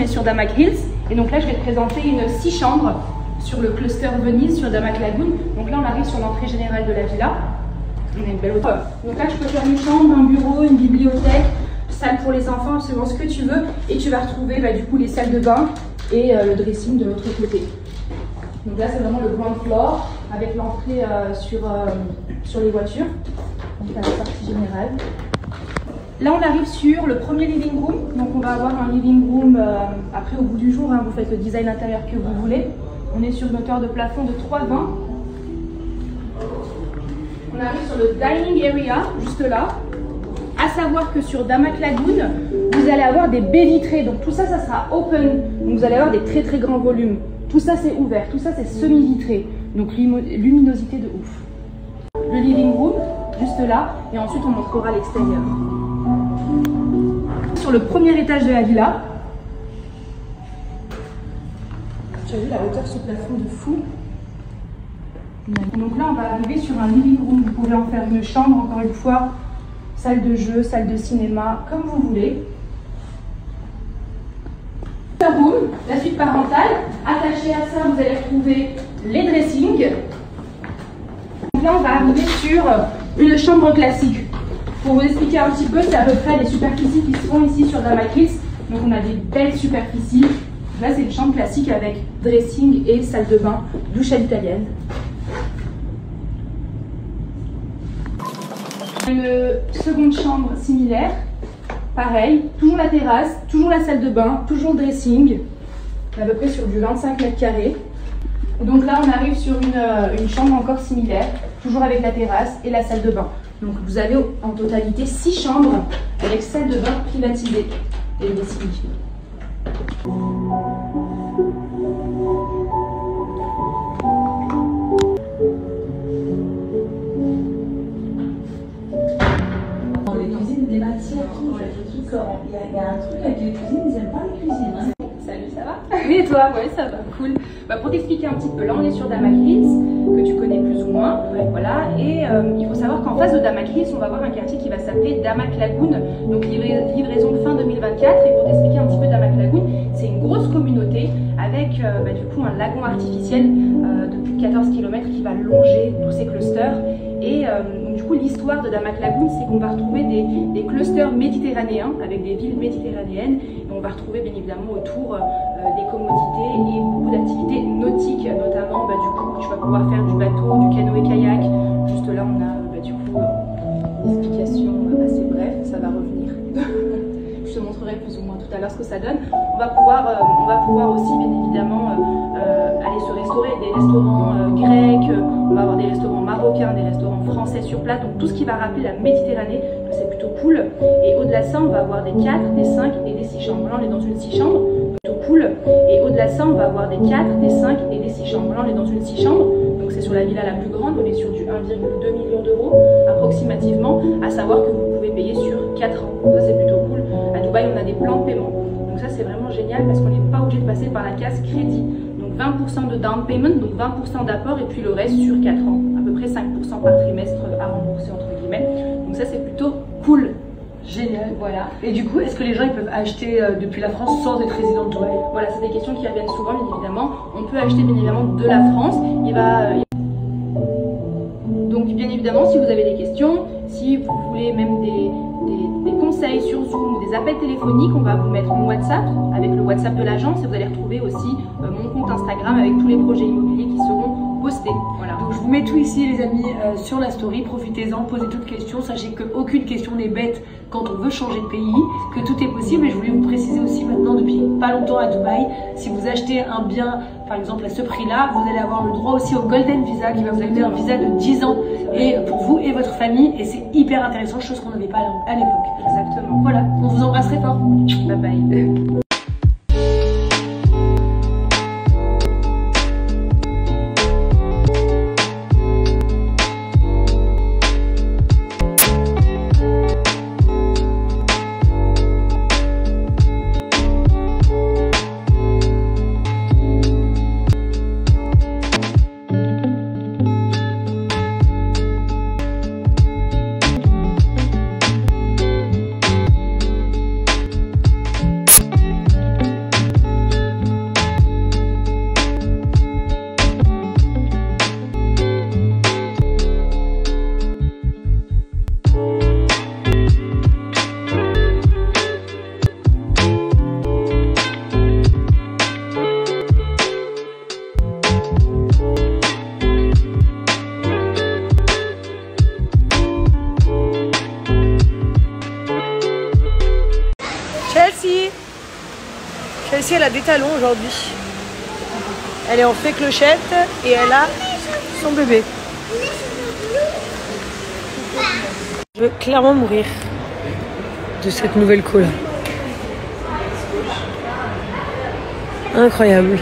est sur Damac Hills. Et donc là, je vais te présenter une 6 chambres sur le cluster Venise, sur Damac Lagoon. Donc là, on arrive sur l'entrée générale de la villa. On a une belle hauteur. Donc là, tu peux faire une chambre, un bureau, une bibliothèque, salle pour les enfants, absolument ce que tu veux. Et tu vas retrouver du coup les salles de bain et le dressing de l'autre côté. Donc là, c'est vraiment le ground floor avec l'entrée sur les voitures. Donc là, la partie générale. Là, on arrive sur le premier living room. Donc, on va avoir un living room après au bout du jour. Hein, vous faites le design intérieur que vous voulez. On est sur une hauteur de plafond de 3,20. On arrive sur le dining area, juste là. À savoir que sur Damac Lagoon, vous allez avoir des baies vitrées. Donc, tout ça, ça sera open. Donc, vous allez avoir des très très grands volumes. Tout ça, c'est ouvert. Tout ça, c'est semi-vitré. Donc, luminosité de ouf. Le living room, juste là. Et ensuite, on montrera l'extérieur. Sur le premier étage de la villa. Tu as vu la hauteur sur le plafond de fou. Donc là, on va arriver sur un living room. Vous pouvez en faire une chambre, encore une fois. Salle de jeu, salle de cinéma, comme vous voulez. Room, la suite parentale. Attaché à ça, vous allez retrouver les dressings. Donc là, on va arriver sur une chambre classique. Pour vous expliquer un petit peu, c'est à peu près les superficies qui se font ici sur Damac Hills. Donc on a des belles superficies. Là, c'est une chambre classique avec dressing et salle de bain, douche à l'italienne. Une seconde chambre similaire. Pareil, toujours la terrasse, toujours la salle de bain, toujours le dressing. On est à peu près sur du 25 mètres carrés. Donc là, on arrive sur une chambre encore similaire, toujours avec la terrasse et la salle de bain. Donc vous avez en totalité 6 chambres avec salle de bain privatisée et le dressing. Dans les cuisines, des matières, il y a un truc avec les cuisines, ils n'aiment pas les cuisines. Hein. Salut, ça va? Oui, et toi? Ouais, ça va, cool. Pour t'expliquer un petit peu, là on est sur Damac Hills, que tu connais plus ou moins. Ouais. Voilà, et il faut savoir qu'en face de Damac Hills, on va avoir un quartier qui va s'appeler Damac Lagoon, donc livraison fin 2024. Et pour t'expliquer un petit peu Damac Lagoon, c'est une grosse communauté avec du coup un lagon artificiel de plus de 14 km qui va longer tous ces clusters. Et du coup, l'histoire de Damac Lagoon, c'est qu'on va retrouver des clusters méditerranéens avec des villes méditerranéennes. Et on va retrouver bien évidemment autour des commodités et beaucoup d'activités nautiques, notamment du coup, tu vas pouvoir faire du bateau, du canoë-kayak. Juste là, on a du coup une explication assez brève, ça va revenir. Je te montrerai plus ou moins tout à l'heure ce que ça donne. On va pouvoir aussi, bien évidemment, aller se restaurer, des restaurants grecs, on va avoir des restaurants marocains, des restaurants français sur place, donc tout ce qui va rappeler la Méditerranée, c'est plutôt cool. Et au-delà de ça, on va avoir des 4, des 5 et des 6 chambres. Là, on est dans une 6 chambres, plutôt cool. Et au-delà de ça, on va avoir des 4, des 5 et des 6 chambres. Là, on est dans une 6 chambres, donc c'est sur la villa la plus grande, on est sur du 1,2 million d'euros approximativement, à savoir que vous pouvez payer sur 4 ans. Donc ça, c'est plutôt cool. À Dubaï, on a des plans de paiement. Donc ça, c'est vraiment génial parce qu'on n'est pas obligé de passer par la case crédit. Donc 20% de down payment, donc 20% d'apport et puis le reste sur 4 ans. À peu près 5% par trimestre à rembourser entre guillemets. Donc ça, c'est plutôt cool. Génial, voilà. Et du coup, est-ce que les gens ils peuvent acheter depuis la France sans être résident de Dubaï? Voilà, c'est des questions qui reviennent souvent, bien évidemment. On peut acheter bien évidemment de la France. Donc bien évidemment, si vous avez des questions, si vous voulez même des conseils sur Zoom ou des appels téléphoniques, on va vous mettre mon WhatsApp avec le WhatsApp de l'agence et vous allez retrouver aussi mon compte Instagram avec tous les projets immobiliers qui seront postés. Voilà. Donc je vous mets tout ici les amis sur la story, profitez-en, posez toutes questions, sachez qu'aucune question n'est bête quand on veut changer de pays, que tout est possible. Et je voulais vous préciser aussi maintenant, depuis pas longtemps à Dubaï, si vous achetez un bien par exemple à ce prix-là, vous allez avoir le droit aussi au Golden Visa qui va vous donner un visa de 10 ans et pour vous et votre famille, et c'est hyper intéressant, chose qu'on n'avait pas à l'époque. Exactement. Voilà, on vous embrasse très fort. Bye bye. Chelsea, elle a des talons aujourd'hui. Elle est en fée clochette et elle a son bébé. Je veux clairement mourir de cette nouvelle cola. Incroyable.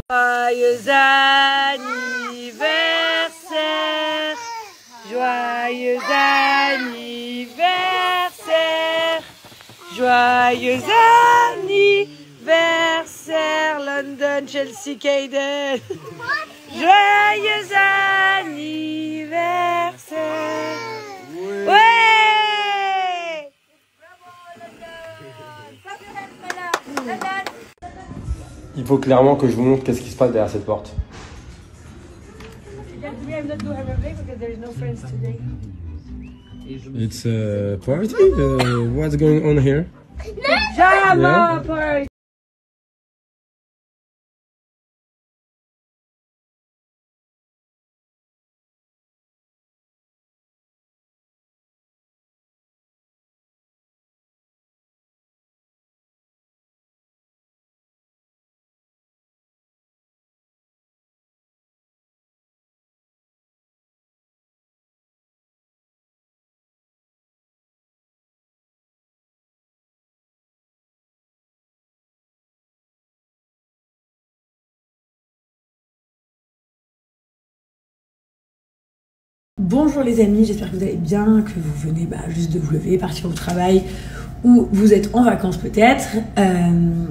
Joyeux anniversaire, joyeux anniversaire, joyeux anniversaire, London, Chelsea, Kayden. Joyeux anniversaire. Ouais. Il faut clairement que je vous montre qu'est-ce qui se passe derrière cette porte. It's a party? What's going on here? Jama party. Bonjour les amis, j'espère que vous allez bien, que vous venez juste de vous lever, partir au travail ou vous êtes en vacances peut-être.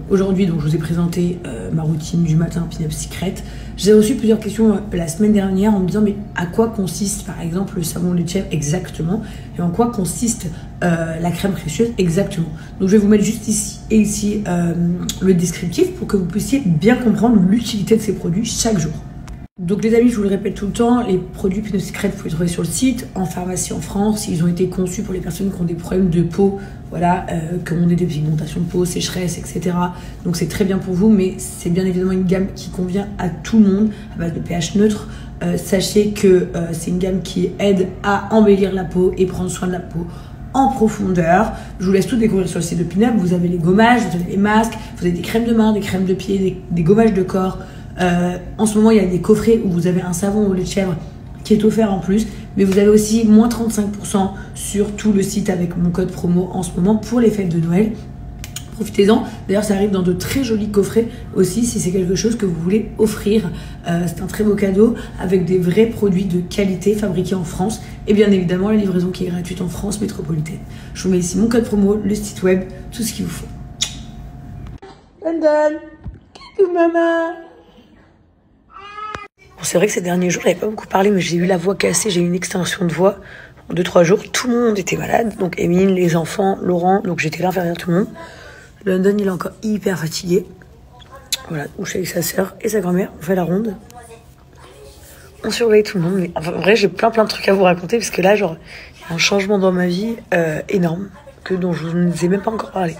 Aujourd'hui donc je vous ai présenté ma routine du matin Pin Up Secret. J'ai reçu plusieurs questions la semaine dernière en me disant mais à quoi consiste par exemple le savon lait de chèvre exactement et en quoi consiste la crème précieuse exactement. Donc je vais vous mettre juste ici et ici le descriptif pour que vous puissiez bien comprendre l'utilité de ces produits chaque jour. Donc les amis, je vous le répète tout le temps, les produits Pin Up Secret, vous pouvez les trouver sur le site, en pharmacie en France. Ils ont été conçus pour les personnes qui ont des problèmes de peau, voilà, qui ont des dépigmentations de peau, sécheresse, etc. Donc c'est très bien pour vous, mais c'est bien évidemment une gamme qui convient à tout le monde, à base de pH neutre. Sachez que c'est une gamme qui aide à embellir la peau et prendre soin de la peau en profondeur. Je vous laisse tout découvrir sur le site de Pin Up. Vous avez les gommages, vous avez les masques, vous avez des crèmes de main, des crèmes de pied, des gommages de corps. En ce moment il y a des coffrets où vous avez un savon au lait de chèvre qui est offert en plus, mais vous avez aussi moins 35% sur tout le site avec mon code promo en ce moment pour les fêtes de Noël. Profitez-en, d'ailleurs ça arrive dans de très jolis coffrets aussi si c'est quelque chose que vous voulez offrir. C'est un très beau cadeau avec des vrais produits de qualité fabriqués en France et bien évidemment la livraison qui est gratuite en France métropolitaine. Je vous mets ici mon code promo, le site web, tout ce qu'il vous faut. London, coucou maman. C'est vrai que ces derniers jours, j'avais pas beaucoup parlé, mais j'ai eu la voix cassée, j'ai eu une extension de voix. En 2-3 jours, tout le monde était malade. Donc Émile, les enfants, Laurent, donc j'étais là à faire tout le monde. London, il est encore hyper fatigué. Voilà, où je suis avec sa sœur et sa grand-mère, on fait la ronde. On surveille tout le monde. Mais enfin, en vrai, j'ai plein de trucs à vous raconter parce que là, genre, il y a un changement dans ma vie énorme dont je ne vous ai même pas encore parlé.